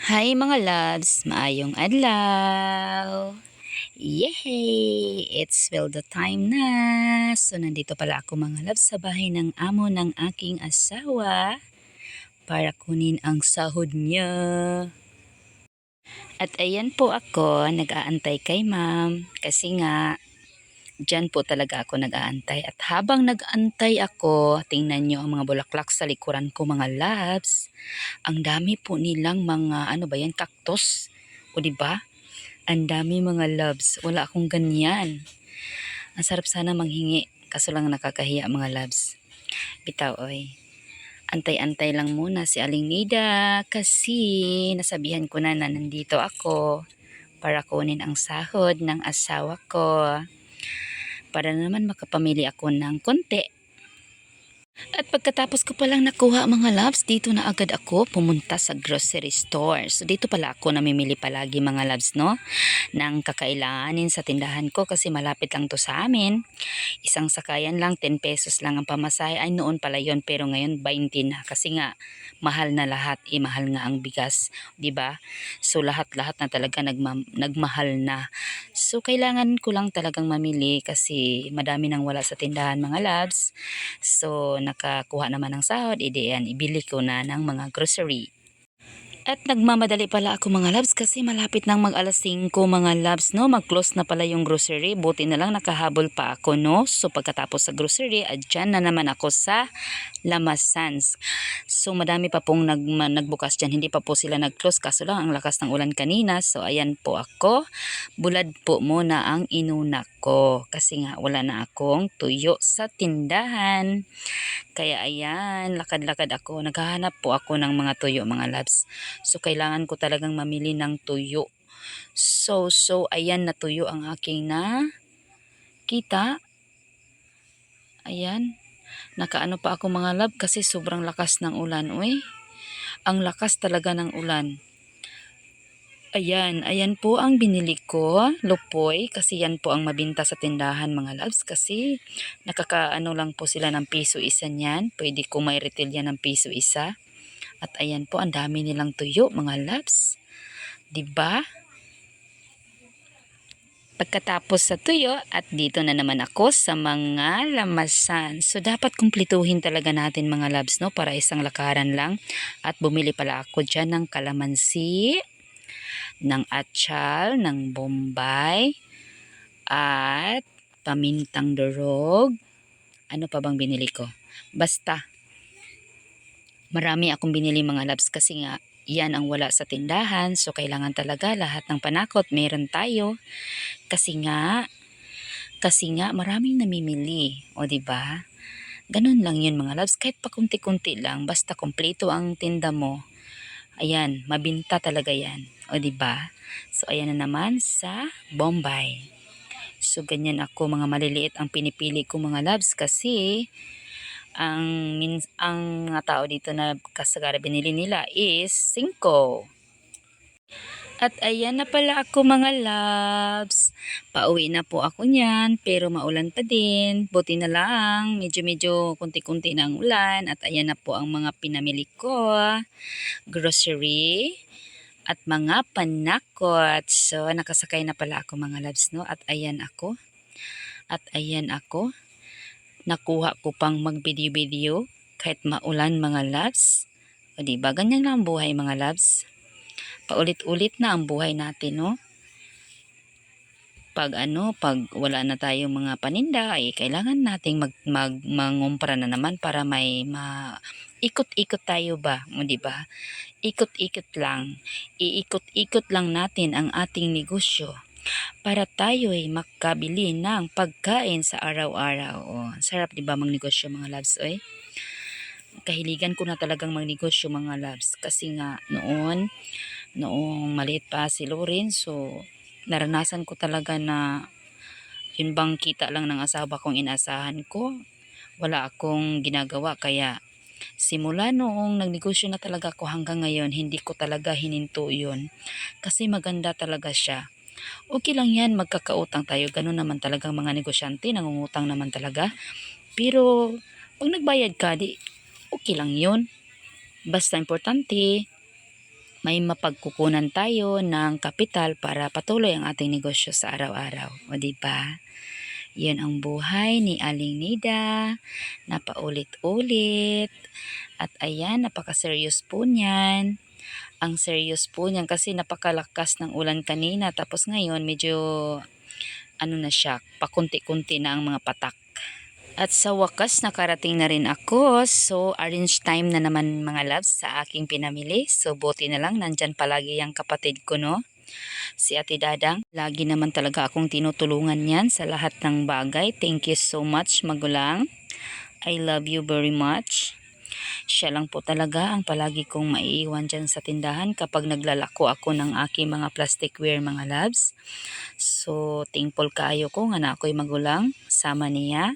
Hi mga loves, maayong adlaw. Yay! It's well the time na. So nandito pala ako mga loves sa bahay ng amo ng aking asawa para kunin ang sahod niya. At ayan po ako, nag-aantay kay ma'am kasi nga diyan po talaga ako nag-aantay. At habang nag-aantay ako, tingnan nyo ang mga bulaklak sa likuran ko mga loves. Ang dami po nilang mga ano ba yan, cactus. O di ba? Ang dami mga loves. Wala akong ganyan. Ang sarap sana manghingi. Kaso lang nakakahiya mga loves. Bitaw oy. Antay-antay lang muna si Aling Nida kasi nasabihan ko na nandito ako para kunin ang sahod ng asawa ko. Para naman makapamili ako ng konti. At pagkatapos ko palang nakuha mga loves, dito na agad ako pumunta sa grocery store. So dito pala ako namimili palagi mga loves, no? Ng kakailanganin sa tindahan ko kasi malapit lang to sa amin. Isang sakayan lang, 10 pesos lang ang pamasahe. Ay noon pala yon pero ngayon 20 na kasi nga mahal na lahat. Mahal nga ang bigas, 'di ba? So lahat-lahat na talaga nagmahal na. So kailangan ko lang talagang mamili kasi madami nang wala sa tindahan mga loves. So nakakuha naman ng sahod, yan, ibili ko na ng mga grocery. At nagmamadali pala ako mga loves kasi malapit nang mag alas 5 mga loves, no? Mag-close na pala yung grocery. Buti na lang nakahabol pa ako, no? So pagkatapos sa grocery, dyan na naman ako sa Lamasans. So madami pa pong nagbukas dyan. Hindi pa po sila nag-close kaso lang ang lakas ng ulan kanina. So ayan po ako. Bulad po muna ang inuna ko kasi nga wala na akong tuyo sa tindahan. Kaya ayan, lakad-lakad ako. Naghahanap po ako ng mga tuyo mga loves. So kailangan ko talagang mamili ng tuyo. So ayan na tuyo ang aking na kita. Ayan. Nakaano pa ako mga love kasi sobrang lakas ng ulan. Uy, ang lakas talaga ng ulan. Ayan po ang binili ko, lupoy, kasi yan po ang mabinta sa tindahan mga loves kasi nakakaano lang po sila ng piso isa niyan. Pwede ko may retail yan ng piso isa. At ayan po, ang dami nilang tuyo mga loves. 'Di ba? Pagkatapos sa tuyo at dito na naman ako sa mga lamasan. So dapat kumpletuhin talaga natin mga loves, no, para isang lakaran lang. At bumili pala ako diyan ng kalamansi, ng atsyal, ng bombay, at pamintang durog. Ano pa bang binili ko? Basta marami akong binili mga loves kasi nga yan ang wala sa tindahan. So kailangan talaga lahat ng panakot meron tayo. Kasi nga maraming namimili, o 'di ba? Ganun lang 'yun mga loves, kahit pa kunti-kunti lang basta kumpleto ang tinda mo. Ayan, mabinta talaga 'yan, o 'di ba? So ayan na naman sa Bombay. So ganyan ako, mga maliliit ang pinipili ko mga loves kasi ang mga tao dito na kasagara binili nila is 5. At ayan na pala ako mga loves. Pauwi na po ako niyan pero maulan pa din. Buti na lang medyo kunti-kunti na ang ulan. At ayan na po ang mga pinamili ko. Grocery at mga panakot. So nakasakay na pala ako mga loves, no? At ayan ako. Nakuha ko pang mag-video-video kahit maulan mga loves. O diba? Ganyan lang ang buhay mga loves. Paulit-ulit na ang buhay natin, no? Pag wala na tayong mga paninda, ay kailangan nating mangumpra na naman para may ikot-ikot tayo ba, o di ba? Ikot-ikot lang. Iikot-ikot lang natin ang ating negosyo para tayo ay makabili ng pagkain sa araw-araw. Oh, sarap 'di ba magnegosyo mga loves, oy? Kahiligan ko na talagang magnegosyo mga loves kasi nga noong maliit pa si Lorenzo, naranasan ko talaga na yun bang kita lang ng asawa kong inasahan ko. Wala akong ginagawa kaya simula noong nagnegosyo na talaga ako hanggang ngayon, hindi ko talaga hininto yun. Kasi maganda talaga siya. Okay lang yan, magkakautang tayo. Ganun naman talagang mga negosyante, nangungutang naman talaga. Pero pag nagbayad ka, di okay lang yun. Basta importante, may mapagkukunan tayo ng kapital para patuloy ang ating negosyo sa araw-araw. O di ba? 'Yun ang buhay ni Aling Nida na paulit-ulit. At ayan, napaka-serious po niyan. Ang serious po niyan kasi napakalakas ng ulan kanina tapos ngayon medyo na siya, pakunti-kunti na ang mga patak. At sa wakas nakarating na rin ako. So arrange time na naman mga loves sa aking pinamili. So buti na lang nandyan palagi yung kapatid ko, no? Si Ate Dadang. Lagi naman talaga akong tinutulungan yan sa lahat ng bagay. Thank you so much, magulang. I love you very much. Siya lang po talaga ang palagi kong maiiwan dyan sa tindahan kapag naglalako ako ng aking mga plasticware mga loves. So thankful kaayo ko nga na ako'y magulang. Sama niya.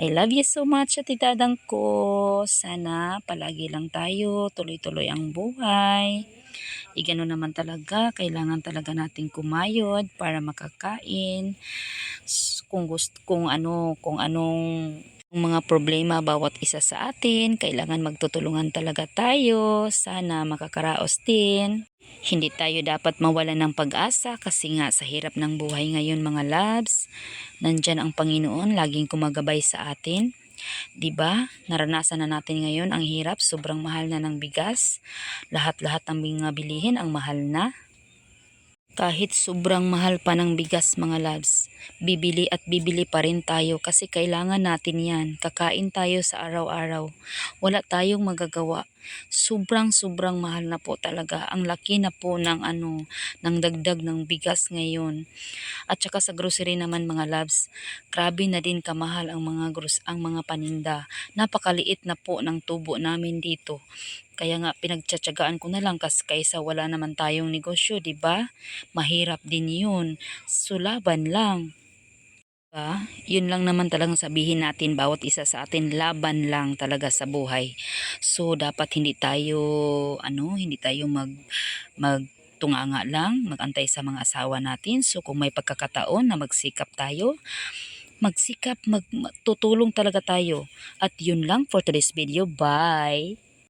I love you so much, Ate Dadang ko. Sana palagi lang tayo, tuloy-tuloy ang buhay. Gano'n naman talaga, kailangan talaga nating kumayod para makakain. Kung anong mga problema bawat isa sa atin, kailangan magtutulungan talaga tayo. Sana makakaraos din. Hindi tayo dapat mawalan ng pag-asa kasi nga sa hirap ng buhay ngayon mga loves, nandyan ang Panginoon laging kumagabay sa atin. 'Di ba? Naranasan na natin ngayon ang hirap, sobrang mahal na ng bigas. Lahat-lahat ng mga bilihin ang mahal na. Kahit sobrang mahal pa ng bigas mga loves, bibili at bibili pa rin tayo kasi kailangan natin yan. Kakain tayo sa araw-araw. Wala tayong magagawa. Sobrang mahal na po talaga. Ang laki na po ng dagdag ng bigas ngayon. At saka sa grocery naman mga loves, grabe na din kamahal ang mga paninda. Napakaliit na po ng tubo namin dito. Kaya nga pinagtsatsagaan ko na lang kaysa wala naman tayong negosyo, 'di ba? Mahirap din 'yun. So laban lang. Diba? Yun lang naman talagang sabihin natin bawat isa sa atin, laban lang talaga sa buhay. So dapat hindi tayo magtunganga lang, magantay sa mga asawa natin. So kung may pagkakataon na magsikap tayo, tutulong talaga tayo. At yun lang for today's video. Bye!